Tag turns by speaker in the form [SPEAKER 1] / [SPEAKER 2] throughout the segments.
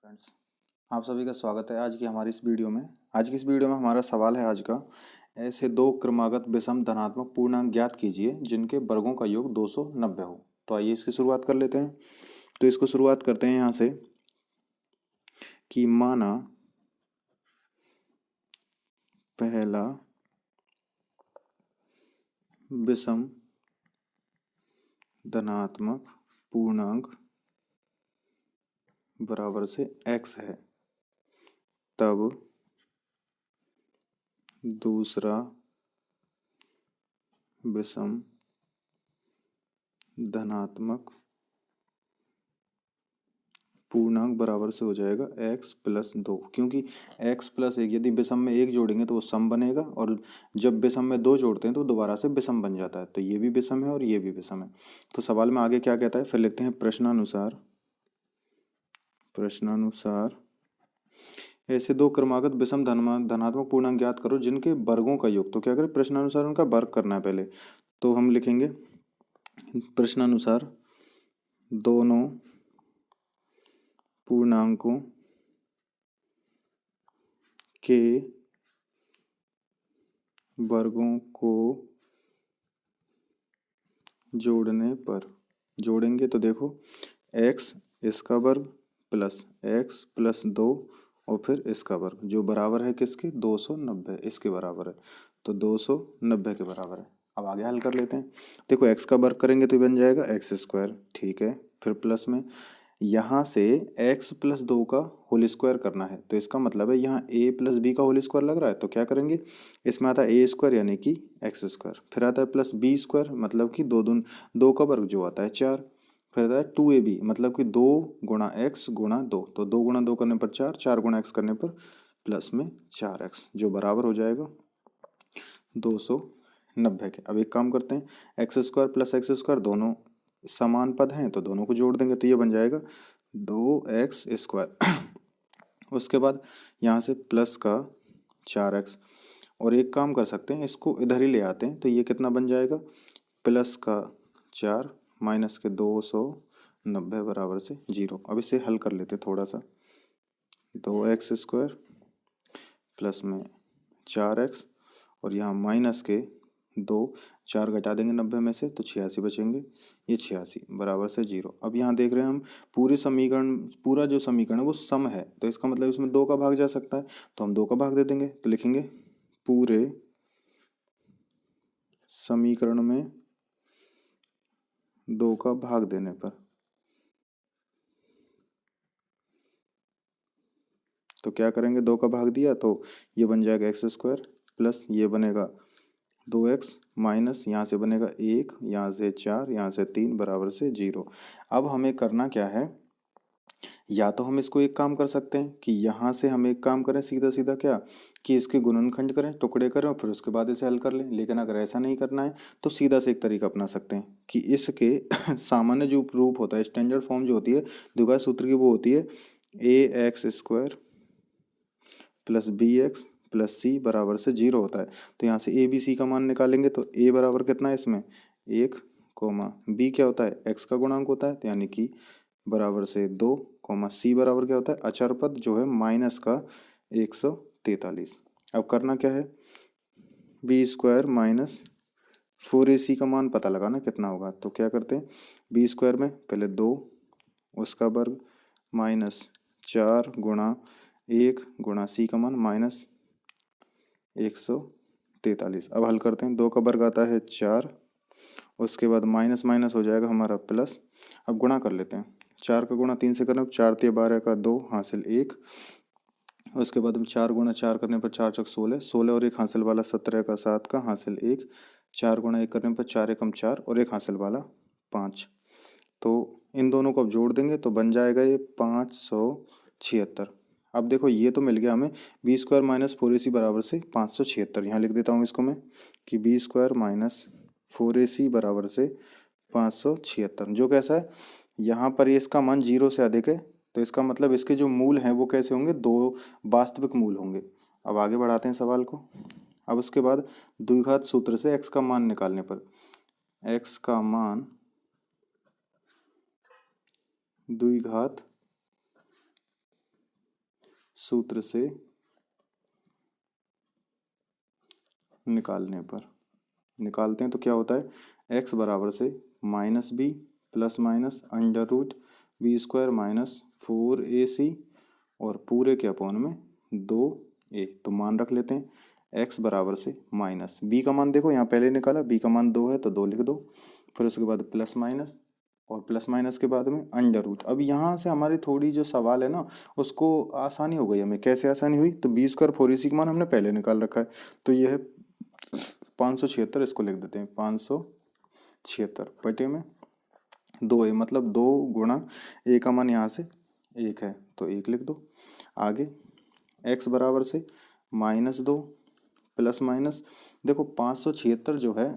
[SPEAKER 1] Friends, आप सभी का स्वागत है आज की हमारी इस वीडियो में। आज की इस वीडियो में हमारा सवाल है आज का, ऐसे दो क्रमागत विषम धनात्मक पूर्णांक ज्ञात कीजिए जिनके वर्गों का योग 290 हो। तो आइए इसकी शुरुआत कर लेते हैं। तो इसको शुरुआत करते हैं यहाँ से कि माना पहला विषम धनात्मक पूर्णांक बराबर से x है, तब दूसरा विषम धनात्मक पूर्णांक बराबर से हो जाएगा x प्लस 2, क्योंकि x प्लस 1 यदि विषम में 1 जोड़ेंगे तो वो सम बनेगा, और जब विषम में 2 जोड़ते हैं तो दोबारा से विषम बन जाता है। तो ये भी विषम है और ये भी विषम है। तो सवाल में आगे क्या कहता है, फिर लिखते हैं प्रश्नानुसार ऐसे दो क्रमागत विषम धनात्मक पूर्णांक ज्ञात करो जिनके वर्गों का योग। तो क्या करें, प्रश्नानुसार उनका वर्ग करना है पहले। तो हम लिखेंगे प्रश्नानुसार दोनों पूर्णांकों के वर्गों को जोड़ने पर, जोड़ेंगे तो देखो x इसका वर्ग प्लस x प्लस 2 और फिर इसका वर्ग, जो बराबर है किसके, 290, इसके बराबर है। तो 290 के बराबर है। अब आगे हल कर लेते हैं। देखो x का वर्ग करेंगे तो बन जाएगा x स्क्वायर, ठीक है। फिर प्लस में यहाँ से x प्लस 2 का होल स्क्वायर करना है, तो इसका मतलब है यहाँ a प्लस b का होल स्क्वायर लग रहा है। तो क्या करेंगे, इसमें आता है a स्क्वायर यानी कि x स्क्वायर, फिर आता है प्लस b स्क्वायर मतलब कि दो का वर्ग जो आता है 4, फिर आता है 2ab मतलब कि 2 गुणा x गुणा 2, तो 2 गुणा 2 करने पर 4, 4 गुणा x करने पर प्लस में 4x, जो बराबर हो जाएगा 290 के। अब एक काम करते हैं, x square plus x square दोनों समान पद हैं तो दोनों को जोड़ देंगे, तो ये बन जाएगा 2x स्क्वायर। उसके बाद यहाँ से प्लस का 4x, और एक काम कर सकते हैं, इसको इधर ही ले आते हैं, तो ये कितना बन जाएगा, प्लस का 4 माइनस के 290 बराबर से 0। अब इसे हल कर लेते थोड़ा सा, 2x स्क्वायर प्लस में 4x और यहाँ माइनस के 2, 4 घटा देंगे 90 में से तो 86 बचेंगे, ये 86 बराबर से 0। अब यहाँ देख रहे हैं हम पूरे समीकरण, पूरा जो समीकरण है वो सम है, तो इसका मतलब इसमें 2 का भाग जा सकता है, तो हम 2 का भाग दे देंगे। तो लिखेंगे पूरे समीकरण में 2 का भाग देने पर, तो क्या करेंगे, 2 का भाग दिया तो ये बन जाएगा एक्स स्क्वायर प्लस ये बनेगा 2x माइनस यहाँ से बनेगा 1, यहाँ से 4, यहाँ से 3 बराबर से 0। अब हमें करना क्या है, या तो हम इसको एक काम कर सकते हैं कि यहाँ से हम एक काम करें सीधा सीधा, क्या कि इसके गुणनखंड करें, टुकड़े करें और फिर उसके बाद इसे हल कर लें। लेकिन अगर ऐसा नहीं करना है तो सीधा से एक तरीका अपना सकते हैं कि इसके सामान्य जो रूप होता है, स्टैंडर्ड फॉर्म जो होती है द्विघात सूत्र की, वो होती है ax square plus bx plus C बराबर से 0 होता है। तो यहाँ से ए बी सी का मान निकालेंगे तो a बराबर कितना है इसमें 1, b क्या होता है x का गुणांक होता है, तो यानी कि बराबर से 2, सी बराबर क्या होता है अचर पद जो है माइनस का 143। अब करना क्या है, बी स्क्वायर माइनस 4ac का मान पता लगाना कितना होगा। तो क्या करते हैं, बी स्क्वायर में पहले 2 उसका वर्ग माइनस 4 गुणा 1 गुणा सी का मान माइनस 143। अब हल करते हैं, 2 का वर्ग आता है 4, उसके बाद माइनस माइनस हो जाएगा हमारा प्लस। अब गुणा कर लेते हैं, 4 का गुणा 3 से करना, 4 × 12 का 2 हासिल 1, उसके बाद हम 4 गुणा 4 करने पर 4 चौक 16, 16 और 1 हासिल वाला 17 का 7 का हासिल 1, 4 गुणा 1 करने पर 4 एकम 4 और 1 हासिल वाला 5। तो इन दोनों को अब जोड़ देंगे तो बन जाएगा ये 576। अब देखो ये तो मिल गया हमें बी स्क्वायर माइनस 4ac बराबर से 576। यहाँ लिख देता हूँ इसको मैं कि बी स्क्वायर माइनस 4ac बराबर से 576, जो कैसा है, यहाँ पर ये इसका मान 0 से अधिक है, तो इसका मतलब इसके जो मूल हैं वो कैसे होंगे, 2 वास्तविक मूल होंगे। अब आगे बढ़ाते हैं सवाल को। अब उसके बाद द्विघात सूत्र से x का मान निकालने पर, x का मान द्विघात सूत्र से निकालते हैं तो क्या होता है, x बराबर से minus b plus minus under root b square minus 4ac और पूरे के अपॉन में 2a। तो मान रख लेते हैं x बराबर से माइनस b का मान देखो यहाँ पहले निकाला, b का मान 2 है तो 2 लिख दो, फिर उसके बाद प्लस माइनस और प्लस माइनस के बाद में अंडर रूट। अब यहाँ से हमारी थोड़ी जो सवाल है ना उसको आसानी हो गई हमें। कैसे आसानी हुई, तो बी स्क्वायर 4ac का मान हमने पहले निकाल रखा है, तो यह है 576, इसको लिख देते हैं 576 बटे में 2a, मतलब 2 गुणा a का मान यहाँ से 1 है तो 1 लिख दो। आगे x बराबर से -2 प्लस माइनस, देखो 576 जो है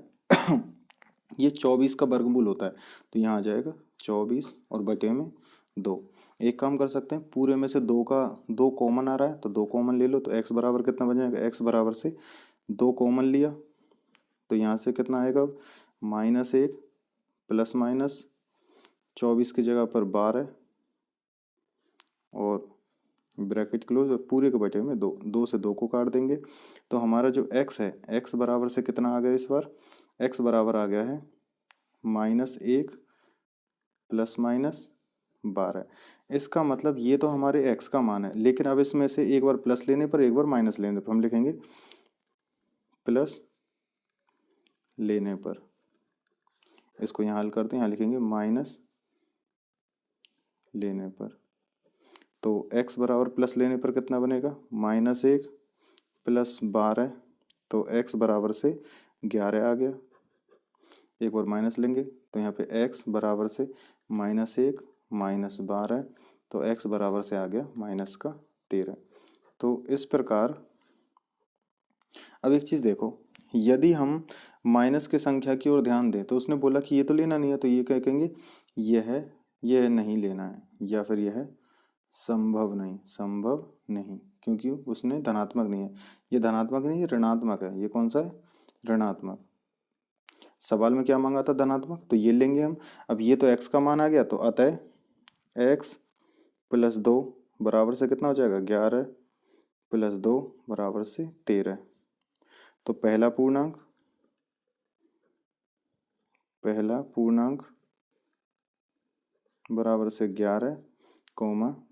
[SPEAKER 1] ये 24 का वर्गमूल होता है, तो यहाँ आ जाएगा 24 और बटे में 2। एक काम कर सकते हैं, पूरे में से 2 कॉमन आ रहा है तो 2 कॉमन ले लो, तो x बराबर कितना बन जाएगा, x बराबर से 2 कॉमन लिया तो यहाँ से कितना आएगा, -1 प्लस माइनस 24 की जगह पर 12 और ब्रैकेट क्लोज और पूरे के बटे में 2 से 2 को काट देंगे। तो हमारा जो x है, x बराबर से कितना आ गया इस बार, x बराबर आ गया है -1 प्लस माइनस 12। इसका मतलब ये तो हमारे x का मान है, लेकिन अब इसमें से एक बार प्लस लेने पर एक बार माइनस लेने पर हम लिखेंगे प्लस लेने पर, इसको यहाँ हल करते हैं, यहाँ लिखेंगे माइनस लेने पर। तो x बराबर प्लस लेने पर कितना बनेगा, -1 प्लस 12, तो x बराबर से 11 आ गया। एक बार माइनस लेंगे तो यहाँ पे x बराबर से -1 माइनस 12, तो x बराबर से आ गया -13। तो इस प्रकार अब एक चीज़ देखो, यदि हम माइनस के संख्या की ओर ध्यान दें तो उसने बोला कि ये तो लेना नहीं है, तो ये क्या कहेंगे, यह नहीं लेना है, या फिर यह संभव नहीं, क्योंकि उसने धनात्मक नहीं है, ये धनात्मक नहीं, ये ऋणात्मक है। ये कौन सा है, ऋणात्मक। सवाल में क्या मांगा था, धनात्मक, तो ये लेंगे हम। अब ये तो x का मान आ गया, तो अतः x प्लस 2 बराबर से कितना हो जाएगा, 11 प्लस 2 बराबर से 13। तो पहला पूर्णांक बराबर से 11,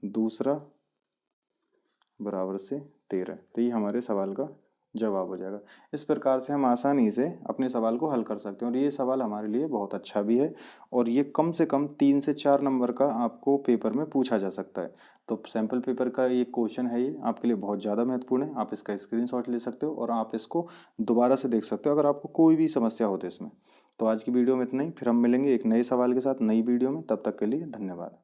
[SPEAKER 1] दूसरा बराबर से 13। तो ये हमारे सवाल का जवाब हो जाएगा। इस प्रकार से हम आसानी से अपने सवाल को हल कर सकते हैं, और ये सवाल हमारे लिए बहुत अच्छा भी है, और ये कम से कम 3 से 4 नंबर का आपको पेपर में पूछा जा सकता है। तो सैम्पल पेपर का ये क्वेश्चन है, ये आपके लिए बहुत ज़्यादा महत्वपूर्ण है। आप इसका स्क्रीनशॉट ले सकते हो और आप इसको दोबारा से देख सकते हो अगर आपको कोई भी समस्या हो तो इसमें। तो आज की वीडियो में इतना ही, फिर हम मिलेंगे एक नए सवाल के साथ नई वीडियो में। तब तक के लिए धन्यवाद।